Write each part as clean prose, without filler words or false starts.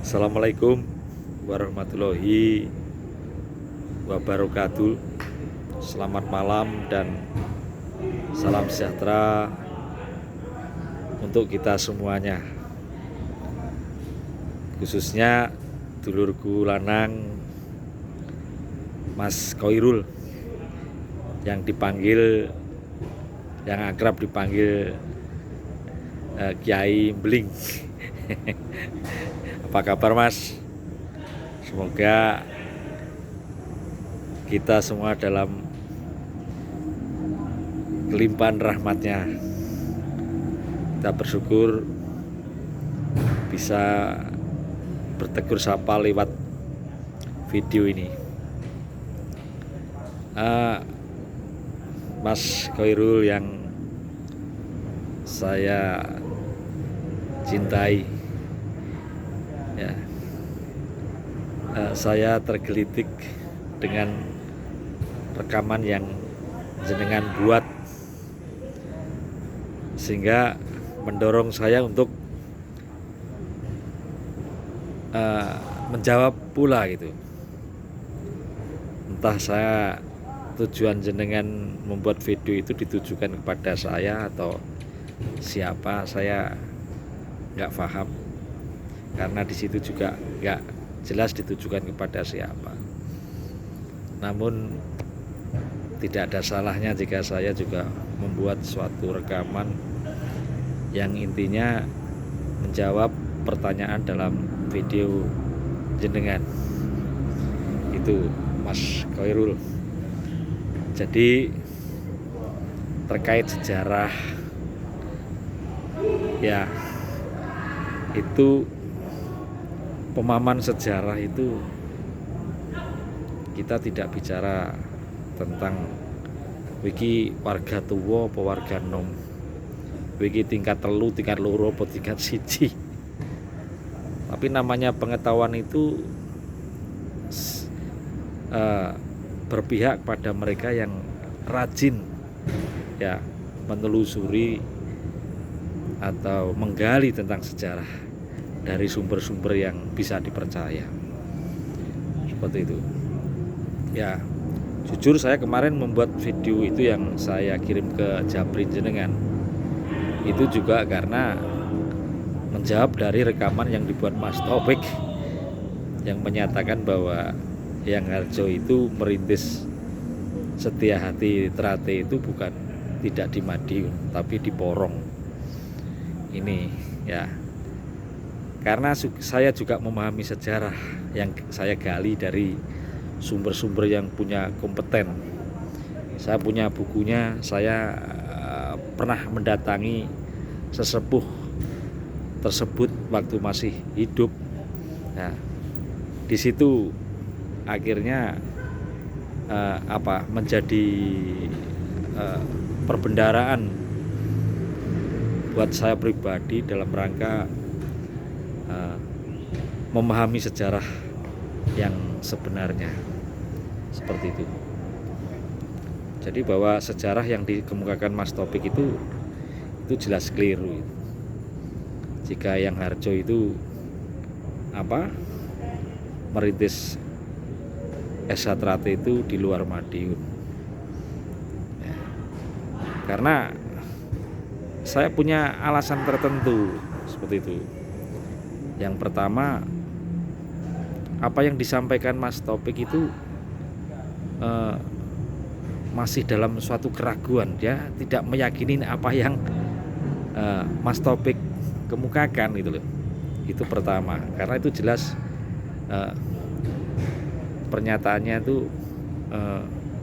Assalamualaikum warahmatullahi wabarakatuh. Selamat malam dan salam sejahtera untuk kita semuanya, khususnya dulurku lanang Mas Koirul yang akrab dipanggil Kiai Beling. Apa kabar Mas? Semoga kita semua dalam kelimpahan rahmatnya. Kita bersyukur bisa bertegur sapa lewat video ini. Mas Koirul yang saya cintai, ya, saya tergelitik dengan rekaman yang jenengan buat, sehingga mendorong saya untuk menjawab pula gitu. Entah saya tujuan jenengan membuat video itu ditujukan kepada saya atau siapa, saya nggak paham, karena di situ juga nggak jelas ditujukan kepada siapa. Namun tidak ada salahnya jika saya juga membuat suatu rekaman yang intinya menjawab pertanyaan dalam video jenengan itu, Mas Koirul. Jadi terkait sejarah, ya, itu pemahaman sejarah itu kita tidak bicara tentang wiki warga tua apa warga nom, wiki tingkat telu, tingkat loro apa tingkat siji. Tapi namanya pengetahuan itu berpihak pada mereka yang rajin, ya, menelusuri atau menggali tentang sejarah dari sumber-sumber yang bisa dipercaya. Seperti itu. Ya, jujur saya kemarin membuat video itu yang saya kirim ke Japri jenengan, itu juga karena menjawab dari rekaman yang dibuat Mas Taufik yang menyatakan bahwa Yang Harjo itu merintis Setia Hati Trate itu bukan tidak di Madiun tapi di Porong. Ini, ya, karena saya juga memahami sejarah yang saya gali dari sumber-sumber yang punya kompeten. Saya punya bukunya, saya pernah mendatangi sesepuh tersebut waktu masih hidup. Nah, di situ akhirnya menjadi perbendaharaan buat saya pribadi dalam rangka memahami sejarah yang sebenarnya, seperti itu. Jadi bahwa sejarah yang dikemukakan Mas Taufik itu jelas keliru. Jika Yang Harjo itu merintis Esa Trate itu di luar Madiun, ya, karena saya punya alasan tertentu seperti itu. Yang pertama, apa yang disampaikan Mas Taufik itu masih dalam suatu keraguan. Dia tidak meyakini apa yang Mas Taufik kemukakan gitu loh. Itu pertama, karena itu jelas pernyataannya itu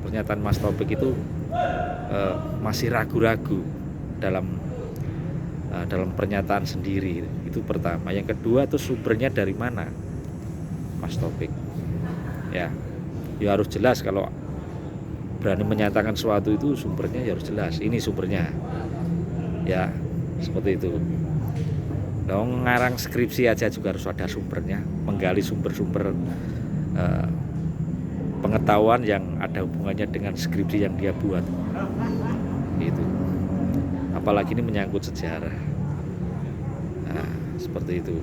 pernyataan Mas Taufik itu masih ragu-ragu dalam pernyataan sendiri. Itu pertama. Yang kedua, itu sumbernya dari mana Mas Taufik, ya harus jelas. Kalau berani menyatakan sesuatu itu sumbernya ya harus jelas, ini sumbernya, ya, seperti itu. Dong, ngarang skripsi aja juga harus ada sumbernya, menggali sumber-sumber pengetahuan yang ada hubungannya dengan skripsi yang dia buat. Itu. Apalagi ini menyangkut sejarah. Nah, seperti itu.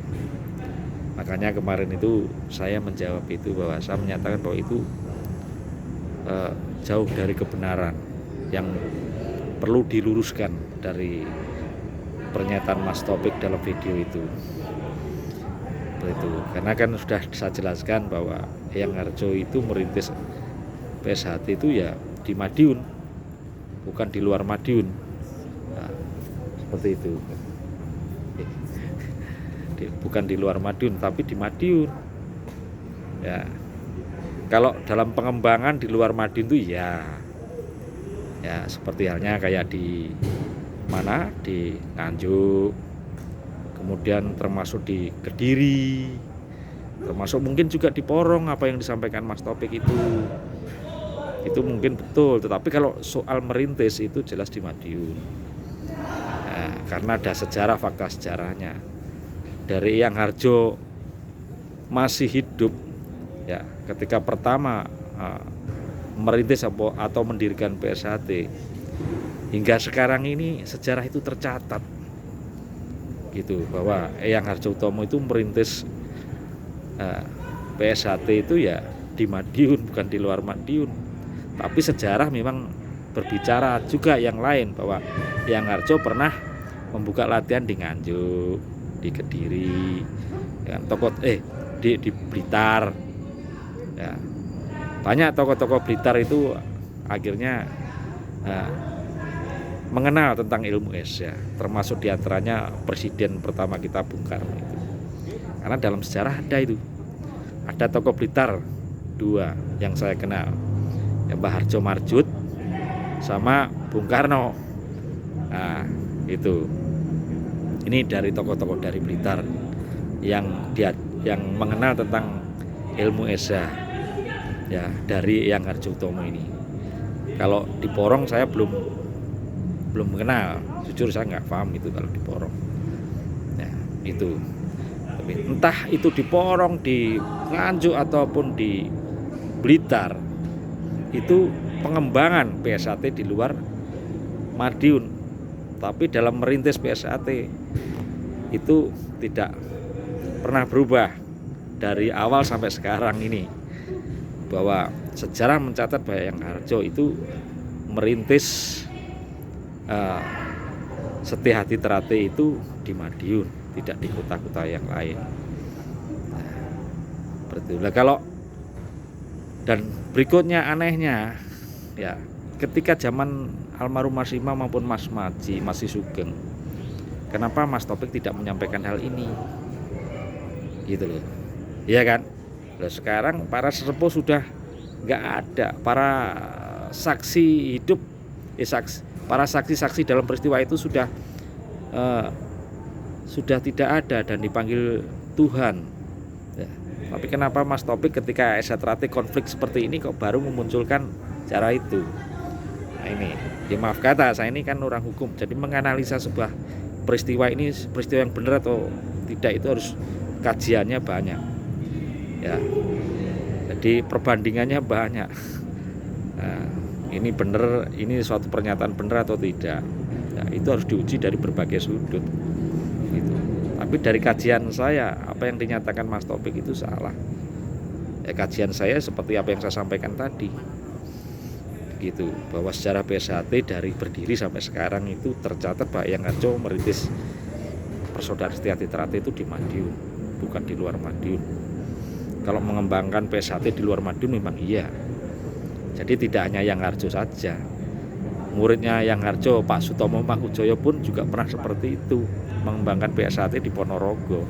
Makanya kemarin itu saya menjawab itu, bahwa saya menyatakan bahwa itu jauh dari kebenaran, yang perlu diluruskan dari pernyataan Mas Taufik dalam video itu. Begitu. Karena kan sudah saya jelaskan bahwa Eyang Harjo itu merintis PSHT itu ya di Madiun, bukan di luar Madiun. Nah, seperti itu. Bukan di luar Madiun, tapi di Madiun. Ya, kalau dalam pengembangan di luar Madiun itu ya seperti halnya kayak di mana, di Nganjuk, kemudian termasuk di Kediri, termasuk mungkin juga di Porong. Apa yang disampaikan Mas Taufik itu mungkin betul, tetapi kalau soal merintis itu jelas di Madiun. Nah, karena ada sejarah, fakta sejarahnya. Dari Eyang Harjo masih hidup ya, ketika pertama merintis atau mendirikan PSHT, hingga sekarang ini sejarah itu tercatat gitu, bahwa Eyang Harjo Utomo itu merintis PSHT itu ya di Madiun, bukan di luar Madiun. Tapi sejarah memang berbicara juga yang lain, bahwa Eyang Harjo pernah membuka latihan di Nganjuk, di Kediri, ya, di Blitar. Ya, banyak tokoh-tokoh Blitar itu akhirnya mengenal tentang ilmu es, ya, termasuk diantaranya presiden pertama kita Bung Karno itu. Karena dalam sejarah ada tokoh Blitar 2 yang saya kenal, ya, Mbah Harjo Marjut sama Bung Karno. Nah, itu. Ini dari tokoh-tokoh dari Blitar yang mengenal tentang ilmu esa, ya, dari Eyang Harjo Utomo ini. Kalau di Porong saya belum mengenal, jujur saya nggak paham itu kalau di Porong. Ya, itu. Tapi entah itu di Porong, di Nganjuk ataupun di Blitar, itu pengembangan PSHT di luar Madiun. Tapi dalam merintis PSHT itu tidak pernah berubah dari awal sampai sekarang ini, bahwa sejarah mencatat bahwa Eyang Harjo itu merintis Setia-Hati Terate itu di Madiun, tidak di kota-kota yang lain. Nah, betul. Kalau dan berikutnya anehnya, ya, ketika zaman almarhum Mas Imam maupun Mas Maji masih sugeng, kenapa Mas Taufik tidak menyampaikan hal ini? Gitu loh. Iya kan? Loh, sekarang para sesepuh sudah nggak ada, para saksi hidup, para saksi-saksi dalam peristiwa itu sudah tidak ada dan dipanggil Tuhan. Ya. Tapi kenapa Mas Taufik ketika Terate konflik seperti ini kok baru memunculkan cara itu? Nah, ini, ya maaf kata, saya ini kan orang hukum, jadi menganalisa sebuah peristiwa ini peristiwa yang benar atau tidak itu harus kajiannya banyak, ya. Jadi perbandingannya banyak. Nah, ini benar, ini suatu pernyataan benar atau tidak, ya, itu harus diuji dari berbagai sudut. Gitu. Tapi dari kajian saya, apa yang dinyatakan Mas Taufik itu salah. Ya, kajian saya seperti apa yang saya sampaikan tadi. Gitu, bahwa sejarah PSHT dari berdiri sampai sekarang itu tercatat bahwa Eyang Harjo merintis persaudaraan Setia-Hati Terate itu di Madiun, bukan di luar Madiun. Kalau mengembangkan PSHT di luar Madiun memang iya. Jadi tidak hanya Eyang Harjo saja, muridnya Eyang Harjo, Pak Sutomo Mangkujoyo pun juga pernah seperti itu, mengembangkan PSHT di Ponorogo,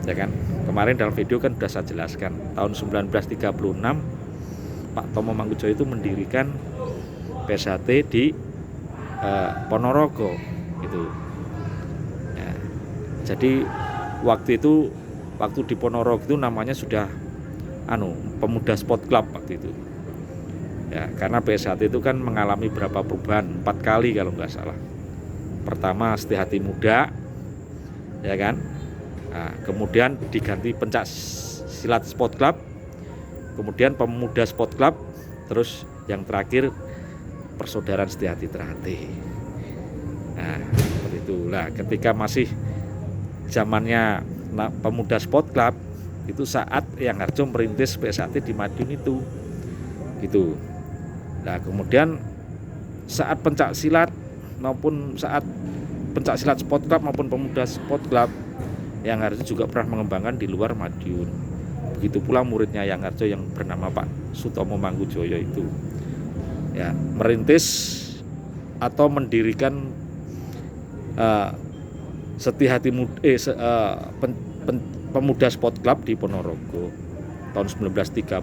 ya kan. Kemarin dalam video kan sudah saya jelaskan, tahun 1936 Pak Tomo Mangkujoyo itu mendirikan PSHT di Ponorogo gitu. Ya, jadi waktu di Ponorogo itu namanya sudah Pemuda Sport Club waktu itu. Ya, karena PSHT itu kan mengalami berapa perubahan, 4 kali kalau nggak salah. Pertama Setia-Hati Muda, ya kan. Nah, kemudian diganti Pencak Silat Sport Club, kemudian Pemuda Sport Club, terus yang terakhir Persaudaraan Setia-Hati Terate. Nah, seperti itulah. Ketika masih zamannya Pemuda Sport Club itu saat Eyang Harjo merintis PSAT di Madiun itu gitu. Nah kemudian saat pencak silat Sport Club maupun Pemuda Sport Club, Eyang Harjo juga pernah mengembangkan di luar Madiun. Begitu pula muridnya Eyang Harjo yang bernama Pak Sutomo Mangkujoyo itu ya merintis atau mendirikan Pemuda Sport Club di Ponorogo tahun 1936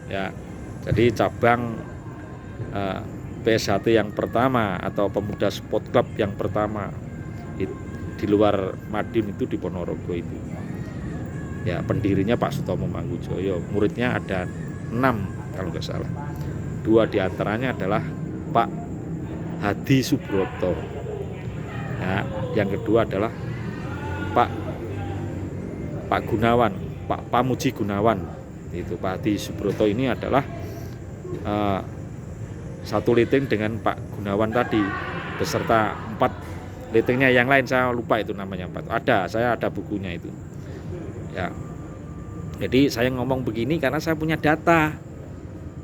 ya. Jadi cabang PSHT yang pertama atau Pemuda Sport Club yang pertama di luar Madiun itu di Ponorogo itu ya. Pendirinya Pak Sutomo Mangkujoyo, muridnya ada 6 kalau nggak salah. 2 diantaranya adalah Pak Hadi Subroto ya, yang kedua adalah Pak Gunawan, Pak Pamuji Gunawan. Itu Pak Hadi Subroto ini adalah satu liting dengan Pak Gunawan tadi beserta 4 litingnya yang lain, saya lupa itu namanya 4. Saya ada bukunya itu ya. Jadi saya ngomong begini karena saya punya data.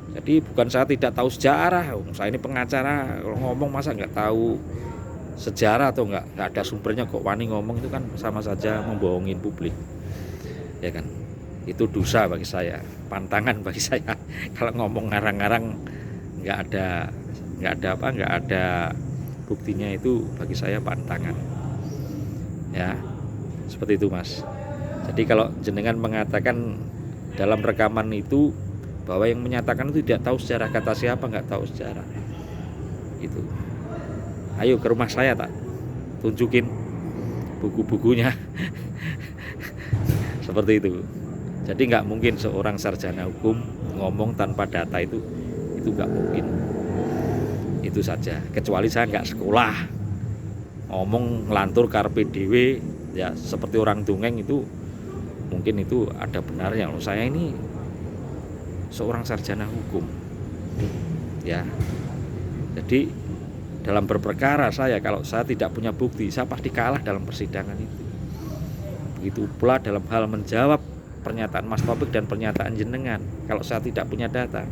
Jadi bukan saya tidak tahu sejarah. Saya ini pengacara, kalau ngomong masa nggak tahu sejarah atau nggak ada sumbernya kok wani ngomong, itu kan sama saja membohongin publik ya kan. Itu dosa bagi saya, pantangan bagi saya. Kalau ngomong ngarang-ngarang nggak ada buktinya, itu bagi saya pantangan ya. Seperti itu Mas. Jadi kalau jenengan mengatakan dalam rekaman itu bahwa yang menyatakan itu tidak tahu sejarah, kata siapa nggak tahu sejarah itu, ayo ke rumah saya tak tunjukin buku-bukunya. Seperti itu. Jadi nggak mungkin seorang sarjana hukum ngomong tanpa data, itu nggak mungkin. Itu saja, kecuali saya nggak sekolah ngomong ngelantur karpe dewe ya seperti orang dongeng, itu mungkin itu ada benarnya. Loh, saya ini seorang sarjana hukum ya. Jadi dalam berperkara kalau saya tidak punya bukti, saya pasti kalah dalam persidangan itu. Begitu pula dalam hal menjawab pernyataan Mas Taufik dan pernyataan jenengan, kalau saya tidak punya data,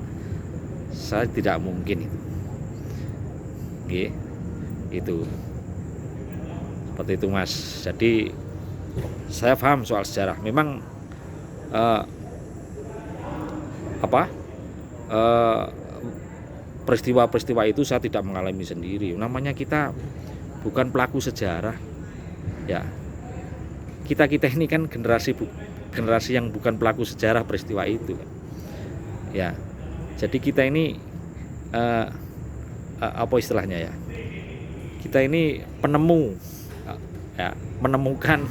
saya tidak mungkin itu. Itu seperti itu Mas. Jadi saya paham soal sejarah. Memang peristiwa-peristiwa itu saya tidak mengalami sendiri. Namanya kita bukan pelaku sejarah ya. Kita ini kan generasi yang bukan pelaku sejarah peristiwa itu ya. Jadi kita ini apa istilahnya ya, kita ini penemu ya, menemukan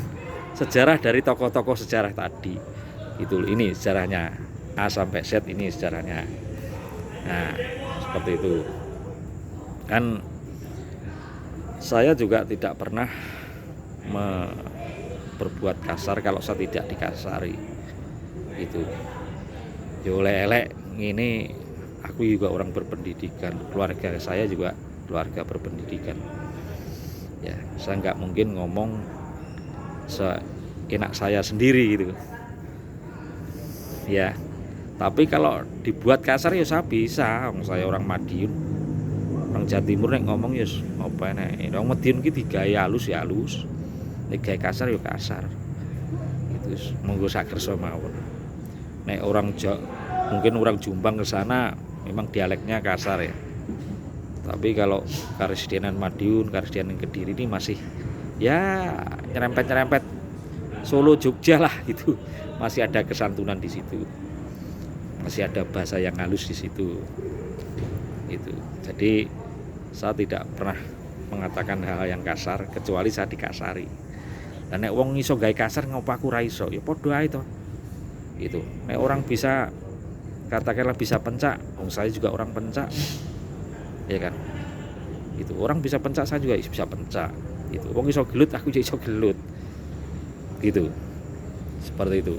sejarah dari tokoh-tokoh sejarah tadi itu. Ini sejarahnya A sampai Z, ini sejarahnya. Nah seperti itu kan. Saya juga tidak pernah berbuat kasar kalau saya tidak dikasari itu. Yo lelek ini, aku juga orang berpendidikan, keluarga saya juga keluarga berpendidikan ya. Saya nggak mungkin ngomong seenak saya sendiri gitu ya. Tapi kalau dibuat kasar ya saya bisa. Saya orang Madiun, orang Jawa Timur, nek ngomong ya apa nek orang Madiun ki digaya halus ya halus, nek gawe kasar ya kasar. Itu monggo sak kersa mawon. Nek orang mungkin orang Jombang ke sana memang dialeknya kasar ya. Tapi kalau Karesidenan Madiun, Karesidenan Kediri ini masih ya nyerempet-nyerempet Solo Jogja lah gitu. Masih ada kesantunan di situ. Masih ada bahasa yang halus di situ. Itu. Jadi saya tidak pernah mengatakan hal yang kasar kecuali saya dikasari. Dan nek wong iso gawe kasar ngopo aku ra iso? Ya padha ae to. Gitu. Nek orang bisa katakanlah bisa pencak, saya juga orang pencak. Ya kan? Gitu. Orang bisa pencak, saya juga bisa pencak. Gitu. Wong iso gelut, aku juga iso gelut. Gitu. Seperti itu.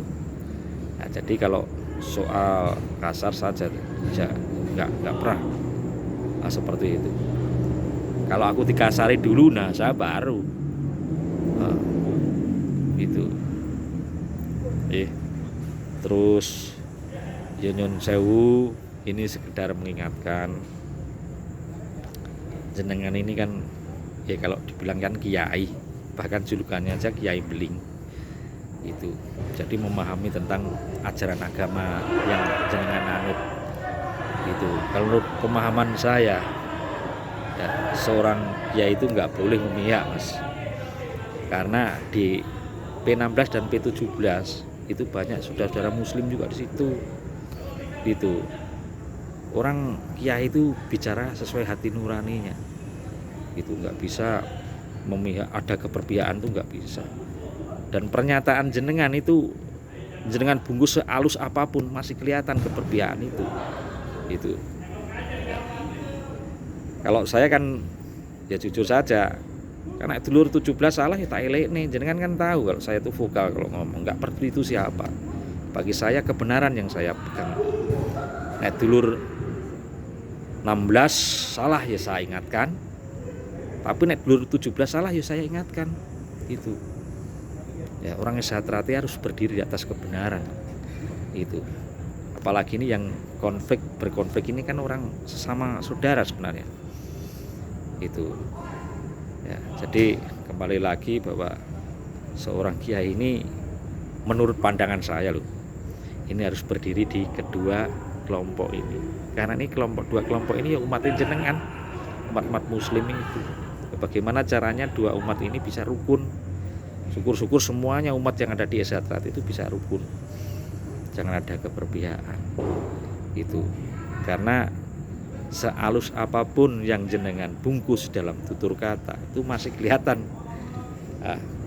Nah, jadi kalau soal kasar saja nggak pernah seperti itu. Kalau aku dikasari dulu, nah saya baru Itu. Terus ya nyun sewu, ini sekedar mengingatkan jenengan ini kan ya kalau dibilang kan kiai, bahkan julukannya aja Kiai Beling itu. Jadi memahami tentang ajaran agama yang jenengan anut itu. Kalau menurut pemahaman saya ya, seorang kiai itu nggak boleh memihak, Mas, karena di P16 dan P17 itu banyak saudara-saudara muslim juga di situ. Itu orang kiai itu bicara sesuai hati nuraninya. Itu nggak bisa memihak, ada keberpihakan tuh nggak bisa. Dan pernyataan jenengan itu jenengan bungkus sehalus apapun masih kelihatan keberpihakan itu. Itu. Ya. Kalau saya kan ya jujur saja, karena dulur 17 salah ya tak elek nih. Jenengan kan tahu kalau saya itu vokal kalau ngomong, nggak peduli itu siapa. Bagi saya kebenaran yang saya pegang. Nah, dulur 16 salah ya saya ingatkan. Tapi nek dulur 17 salah ya saya ingatkan. Itu. Ya, orang yang sehat hati harus berdiri di atas kebenaran. Itu. Apalagi ini yang berkonflik ini kan orang sesama saudara sebenarnya. Itu. Ya, jadi kembali lagi bahwa seorang kiai ini menurut pandangan saya loh, ini harus berdiri di kedua kelompok ini. Karena ini dua kelompok ini ya umat jenengan, umat muslim itu. Bagaimana caranya dua umat ini bisa rukun? Syukur-syukur semuanya umat yang ada di Esatrat itu bisa rukun. Jangan ada keberpihakan. Itu. Karena sehalus apapun yang jenengan bungkus dalam tutur kata itu masih kelihatan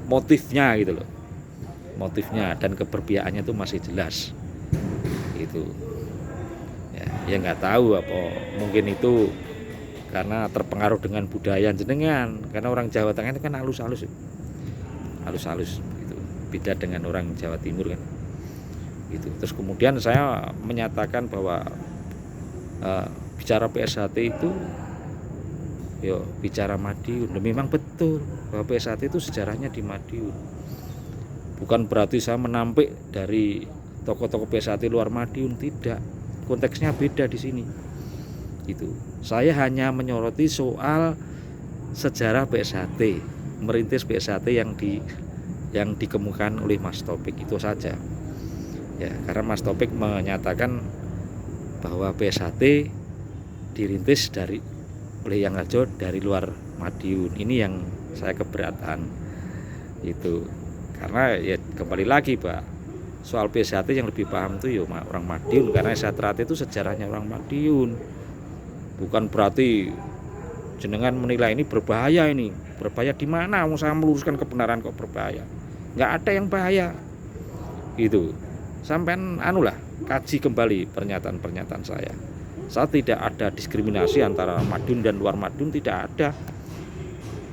motifnya gitu loh, motifnya dan keberpihakannya itu masih jelas. Itu ya nggak tahu apa mungkin itu karena terpengaruh dengan budaya jenengan, karena orang Jawa Tengah itu kan halus-halus gitu, beda dengan orang Jawa Timur kan gitu. Terus kemudian saya menyatakan bahwa bicara PSHT itu yo bicara Madiun. Memang betul bahwa PSHT itu sejarahnya di Madiun. Bukan berarti saya menampik dari tokoh-tokoh PSHT luar Madiun, tidak. Konteksnya beda di sini. Itu. Saya hanya menyoroti soal sejarah PSHT, merintis PSHT yang dikemukakan oleh Mas Taufik itu saja. Ya, karena Mas Taufik menyatakan bahwa PSHT dirintis oleh Yang Harjo dari luar Madiun. Ini yang saya keberatan itu, karena ya kembali lagi Pak, soal PSHT yang lebih paham itu ya orang Madiun, karena Esatrat itu sejarahnya orang Madiun. Bukan berarti jenengan menilai ini berbahaya. Ini berbahaya di mana? Mau saya meluruskan kebenaran kok berbahaya? Nggak ada yang bahaya. Itu sampean kaji kembali pernyataan saya. Saya tidak ada diskriminasi antara Madiun dan luar Madiun, tidak ada.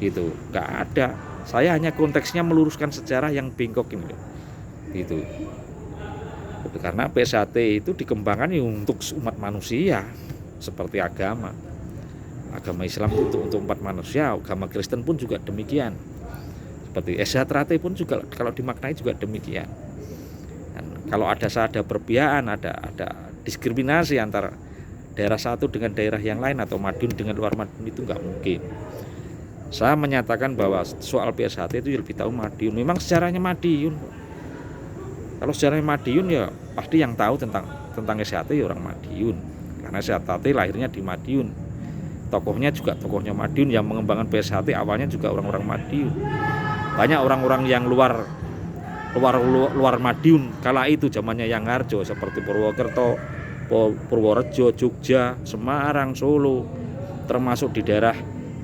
Gitu, nggak ada. Saya hanya konteksnya meluruskan sejarah yang bengkok ini. Gitu. Karena PSHT itu dikembangkan untuk umat manusia, seperti agama Islam itu untuk umat manusia, agama Kristen pun juga demikian. Seperti Esatrat pun juga kalau dimaknai juga demikian. Dan kalau ada perpihakan, ada diskriminasi antara daerah satu dengan daerah yang lain atau Madiun dengan luar Madiun, itu nggak mungkin. Saya menyatakan bahwa soal PSHT itu lebih tahu Madiun. Memang sejarahnya Madiun. Kalau sejarahnya Madiun ya pasti yang tahu tentang SHT ya orang Madiun. Karena SHT lahirnya di Madiun. Tokohnya juga tokohnya Madiun, yang mengembangkan PSHT awalnya juga orang-orang Madiun. Banyak orang-orang yang luar Madiun kala itu zamannya Yang Harjo, seperti Purwokerto, Purworejo, Jogja, Semarang, Solo, termasuk di daerah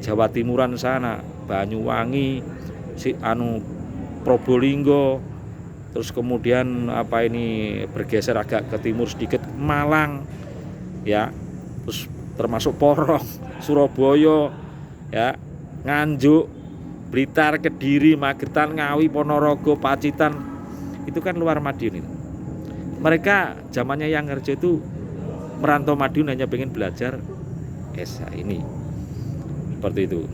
Jawa Timuran sana, Banyuwangi, Probolinggo, terus kemudian bergeser agak ke timur sedikit, Malang, ya, terus termasuk Porong, Surabaya, ya, Nganjuk, Blitar, Kediri, Magetan, Ngawi, Ponorogo, Pacitan, itu kan luar Madiun itu. Mereka zamannya Yang Harjo itu merantau Madiun hanya pengen belajar ini, seperti itu.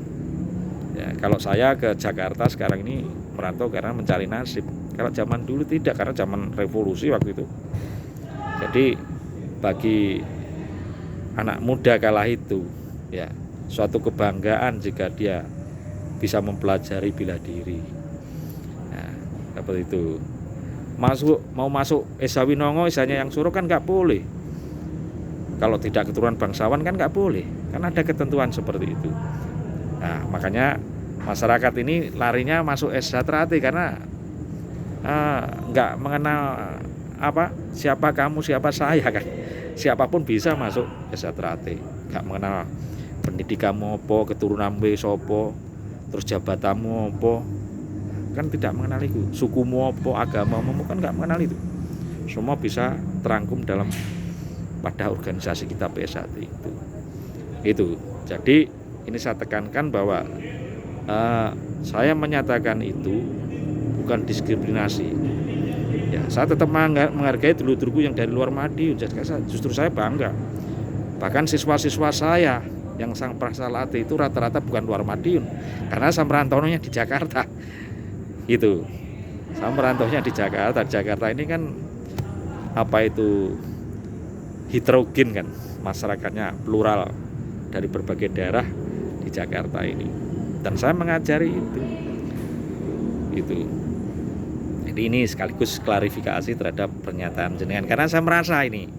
Ya, kalau saya ke Jakarta sekarang ini merantau karena mencari nasib. Kalau zaman dulu tidak, karena zaman revolusi waktu itu. Jadi bagi anak muda kala itu, ya, suatu kebanggaan jika dia bisa mempelajari bela diri. Nah, seperti itu. Mau masuk Esa Winongo, Esanya yang Suruh kan nggak boleh. Kalau tidak keturunan bangsawan kan nggak boleh, kan ada ketentuan seperti itu. Nah, makanya masyarakat ini larinya masuk Esa Trate karena nggak mengenal siapa kamu, siapa saya kan. Siapapun bisa masuk Esa Trate, nggak mengenal pendidikanmu apa, keturunanmu sopo, terus jabatanmu apa, kan tidak mengenal itu. Sukumu apa, agamamu kan nggak mengenal itu. Semua bisa terangkum dalam pada organisasi kita PSAT itu. Jadi ini saya tekankan bahwa saya menyatakan itu bukan diskriminasi. Ya, saya tetap menghargai dulur-dulurku yang dari luar Madiun. Justru saya bangga. Bahkan siswa-siswa saya yang sang prasalatih itu rata-rata bukan luar Madiun, karena saya merantaunya di Jakarta. Itu. Saya merantaunya di Jakarta. Jakarta ini kan heterogen kan, masyarakatnya plural dari berbagai daerah di Jakarta ini, dan saya mengajari itu. Jadi ini sekaligus klarifikasi terhadap pernyataan jenengan, karena saya merasa ini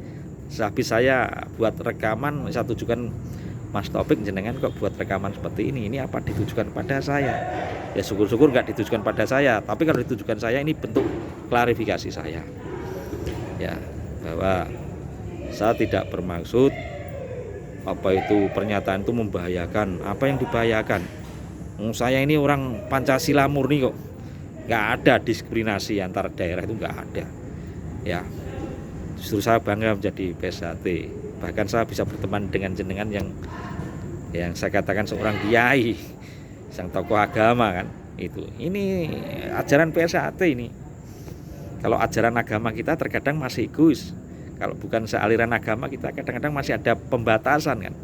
sehabis saya buat rekaman, saya tujukan Mas Taufik, jenengan kok buat rekaman seperti ini apa ditujukan pada saya? Ya syukur-syukur nggak ditujukan pada saya, tapi kalau ditujukan saya ini bentuk klarifikasi saya, ya, bahwa saya tidak bermaksud pernyataan itu membahayakan. Apa yang dibahayakan? Saya ini orang Pancasila murni kok. Nggak ada diskriminasi antar daerah, itu nggak ada. Ya, justru saya bangga menjadi PSAT. Bahkan saya bisa berteman dengan jenengan yang saya katakan seorang kiai, sang tokoh agama kan. Ini ajaran PSAT ini. Kalau ajaran agama kita terkadang masih egois. Kalau bukan sealiran agama kita kadang-kadang masih ada pembatasan kan.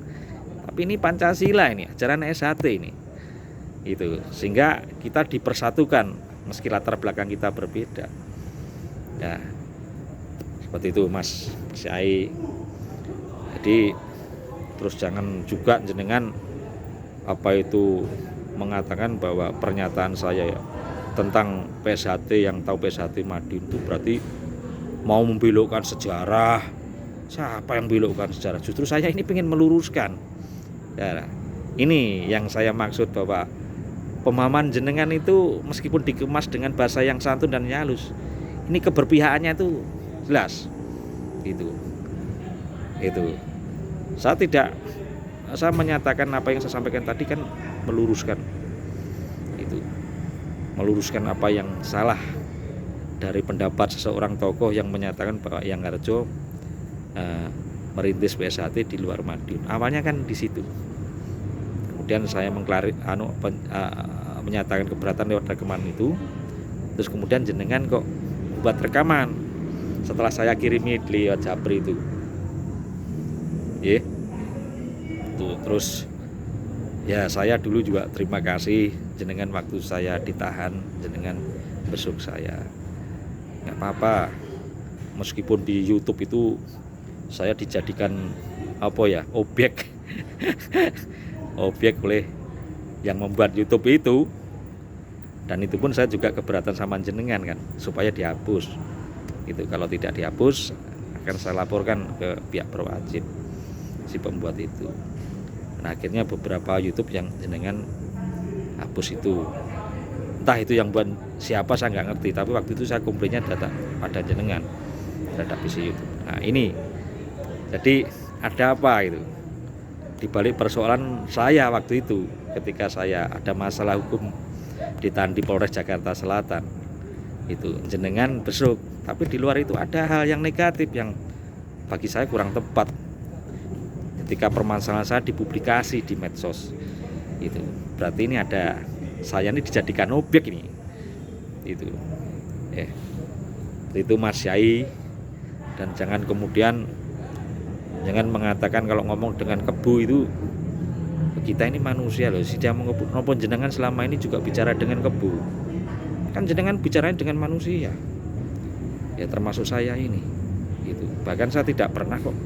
Tapi ini Pancasila, ini ajaran SHT ini. Sehingga kita dipersatukan meski latar belakang kita berbeda. Ya. Seperti itu Mas Syai. Jadi terus jangan juga jenengan mengatakan bahwa pernyataan saya tentang PSHT, yang tahu PSHT Madiun itu berarti mau membelokkan sejarah. Siapa yang belokkan sejarah? Justru saya ini ingin meluruskan. Ya, ini yang saya maksud, bahwa pemahaman jenengan itu meskipun dikemas dengan bahasa yang santun dan halus, ini keberpihakannya itu jelas. Saya menyatakan apa yang saya sampaikan tadi kan meluruskan. Meluruskan apa yang salah dari pendapat seseorang tokoh yang menyatakan bahwa Yang Harjo merintis PSAT di luar Madiun. Awalnya kan di situ. Kemudian saya menyatakan keberatan lewat rekaman itu. Terus kemudian jenengan kok buat rekaman setelah saya kirimi lewat Japri itu. Terus ya saya dulu juga terima kasih jenengan waktu saya ditahan, jenengan besuk saya. Nggak apa-apa, meskipun di YouTube itu saya dijadikan objek objek oleh yang membuat YouTube itu, dan itu pun saya juga keberatan sama jenengan kan, supaya dihapus. Kalau tidak dihapus akan saya laporkan ke pihak berwajib si pembuat itu. Nah, akhirnya beberapa YouTube yang jenengan hapus itu, entah itu yang buat siapa saya nggak ngerti, tapi waktu itu saya komplainnya pada jenengan terhadap isi YouTube. Nah ini, jadi ada apa di balik persoalan saya waktu itu, ketika saya ada masalah hukum ditahan di Polres Jakarta Selatan, jenengan besuk. Tapi di luar itu ada hal yang negatif yang bagi saya kurang tepat ketika permasalahan saya dipublikasi di medsos. Berarti ini ada, saya ini dijadikan objek ini. Itu Mas Syai. Dan jangan kemudian jangan mengatakan kalau ngomong dengan kebu itu Kita ini manusia loh, si napa jenengan selama ini juga bicara dengan kebo. Kan jenengan bicaranya dengan manusia. Ya termasuk saya ini. Gitu. Bahkan saya tidak pernah kok,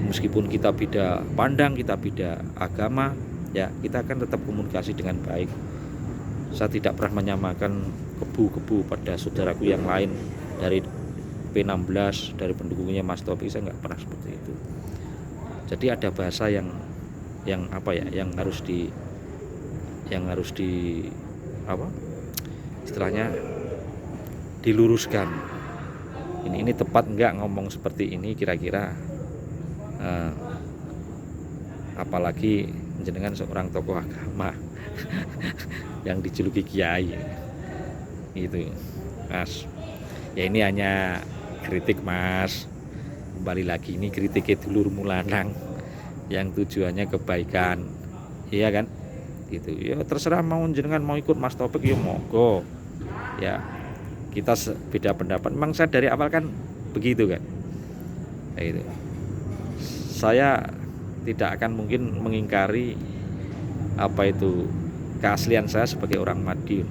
meskipun kita beda pandang, kita beda agama, ya kita akan tetap komunikasi dengan baik. Saya tidak pernah menyamakan kebu-kebu pada saudaraku yang lain dari P16, dari pendukungnya Mas Taufik, saya nggak pernah seperti itu. Jadi ada bahasa yang apa ya, yang harus di apa istilahnya diluruskan. Ini tepat nggak ngomong seperti ini kira-kira? Apalagi jenengan seorang tokoh agama yang dijuluki kiai itu, Mas. Ya ini hanya kritik, Mas. Kembali lagi, ini kritiknya dulur mulanang yang tujuannya kebaikan, iya kan? Gitu. Ya terserah, mau jenengan mau ikut Mas Taufik ya monggo. Ya kita beda pendapat. Memang saya dari awal kan begitu kan. Kayak gitu. Saya tidak akan mungkin mengingkari apa itu keaslian saya sebagai orang Madiun.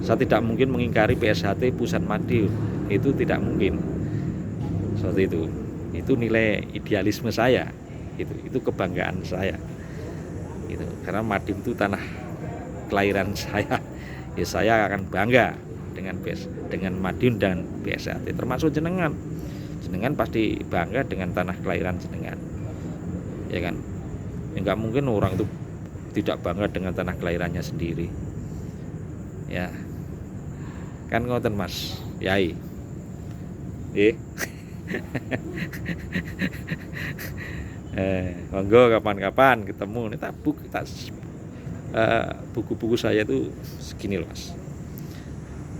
Saya tidak mungkin mengingkari PSHT Pusat Madiun. Itu tidak mungkin. Seperti itu. Itu nilai idealisme saya. Itu kebanggaan saya. Gitu. Karena Madiun itu tanah kelahiran saya. Ya saya akan bangga dengan Madiun dan PSHT, termasuk jenengan. Jenengan pasti bangga dengan tanah kelahiran jenengan. Ya kan? Ya enggak mungkin orang itu tidak bangga dengan tanah kelahirannya sendiri. Ya. Kan ngoten Mas Yai. Monggo kapan-kapan ketemu. Kita buku-buku saya tuh segini loh Mas,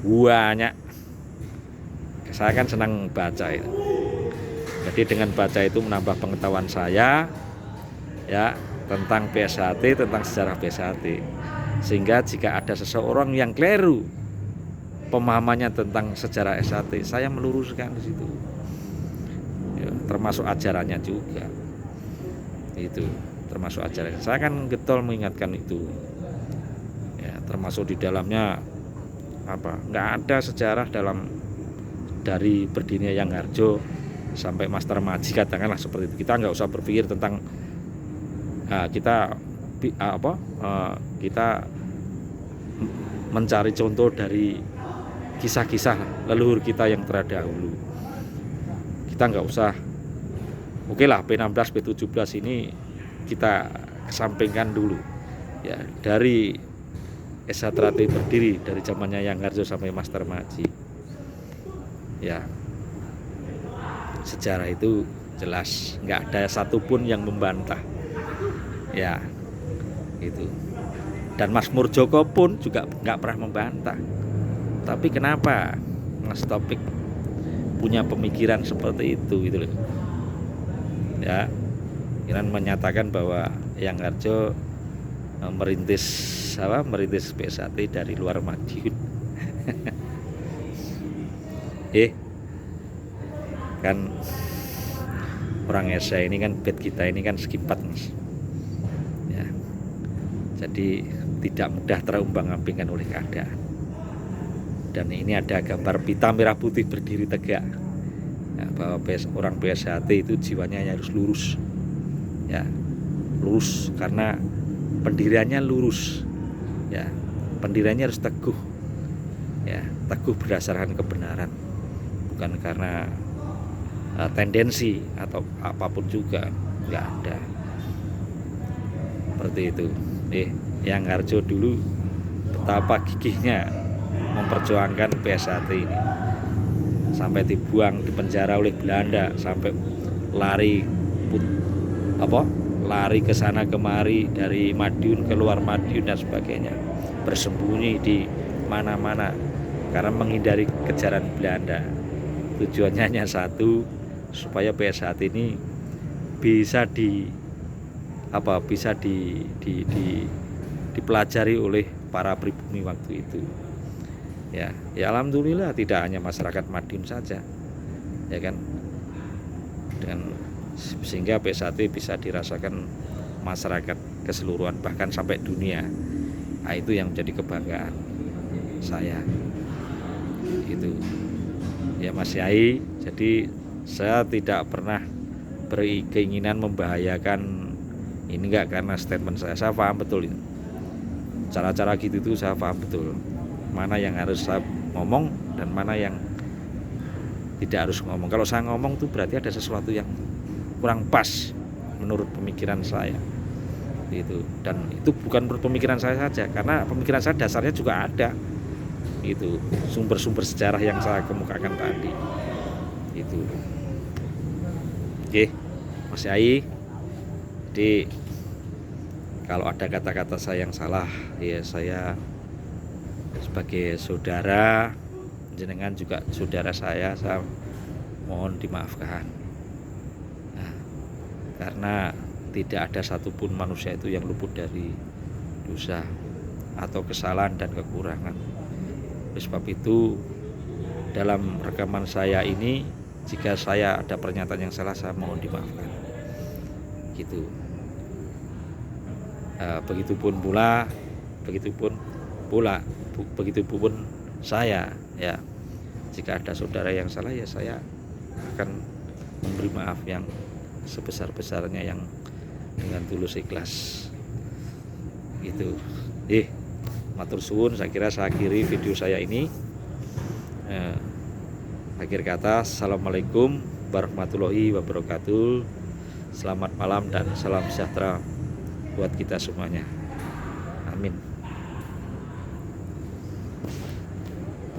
banyak. Saya kan senang baca itu, jadi dengan baca itu menambah pengetahuan saya ya tentang PSHT, tentang sejarah PSHT, sehingga jika ada seseorang yang keliru pemahamannya tentang sejarah SHT, saya meluruskan di situ ya, termasuk ajarannya juga. Itu termasuk ajaran. Saya kan getol mengingatkan itu. Ya, termasuk di dalamnya apa? Nggak ada sejarah dari berdirinya Yang Harjo sampai Master Maji, katakanlah seperti itu. Kita nggak usah berpikir tentang kita mencari contoh dari kisah-kisah leluhur kita yang terdahulu. Kita nggak usah. Oke lah, P16, P17 ini kita kesampingkan dulu. Ya, dari SHT berdiri dari zamannya Yang Harjo sampai Master Maji. Ya, sejarah itu jelas, nggak ada satupun yang membantah. Ya, itu. Dan Mas Murjoko pun juga nggak pernah membantah. Tapi kenapa Mas Taufik punya pemikiran seperti itu gitu loh. Ya, Iran menyatakan bahwa Yang Harjo merintis PSHT dari luar Madiun. Kan orang Esa ini kan bed kita ini kan sekipat Mas. Ya. Jadi tidak mudah terombang-ambingkan oleh keadaan. Dan ini ada gambar pita merah putih berdiri tegak. Ya, bahwa orang PSHT itu jiwanya harus lurus. Ya, lurus karena pendiriannya lurus. Ya, pendiriannya harus teguh. Ya, teguh berdasarkan kebenaran. Bukan karena tendensi atau apapun juga, nggak ada. Seperti itu. Yang Harjo dulu betapa gigihnya memperjuangkan PSHT ini, sampai dibuang di penjara oleh Belanda, sampai lari ke sana kemari, dari Madiun ke luar Madiun dan sebagainya, bersembunyi di mana-mana karena menghindari kejaran Belanda. Tujuannya hanya satu, supaya PSHT ini bisa dipelajari oleh para pribumi waktu itu. Ya alhamdulillah tidak hanya masyarakat Madiun saja, ya kan, sehingga PSHT bisa dirasakan masyarakat keseluruhan, bahkan sampai dunia. Nah, itu yang menjadi kebanggaan saya. Itu ya Mas Yai. Jadi saya tidak pernah berkeinginan membahayakan ini, enggak, karena statement saya paham betul itu. Cara-cara gitu itu saya paham betul. Mana yang harus saya ngomong dan mana yang tidak harus ngomong. Kalau saya ngomong tuh berarti ada sesuatu yang kurang pas menurut pemikiran saya. Itu, dan itu bukan menurut pemikiran saya saja, karena pemikiran saya dasarnya juga ada. Itu sumber-sumber sejarah yang saya kemukakan tadi. Itu. Oke, Mas Yai. Jadi kalau ada kata-kata saya yang salah, ya saya sebagai saudara, jenengan juga saudara saya mohon dimaafkan. Nah, karena tidak ada satupun manusia itu yang luput dari dosa atau kesalahan dan kekurangan. Oleh sebab itu, dalam rekaman saya ini, jika saya ada pernyataan yang salah, saya mohon dimaafkan. Gitu. Begitupun saya, ya. Jika ada saudara yang salah, ya saya akan memberi maaf yang sebesar-besarnya, yang dengan tulus ikhlas. Gitu. Matur suwun. Saya kira saya akhiri video saya ini. Akhir kata, assalamualaikum warahmatullahi wabarakatuh. Selamat malam dan salam sejahtera buat kita semuanya. Amin.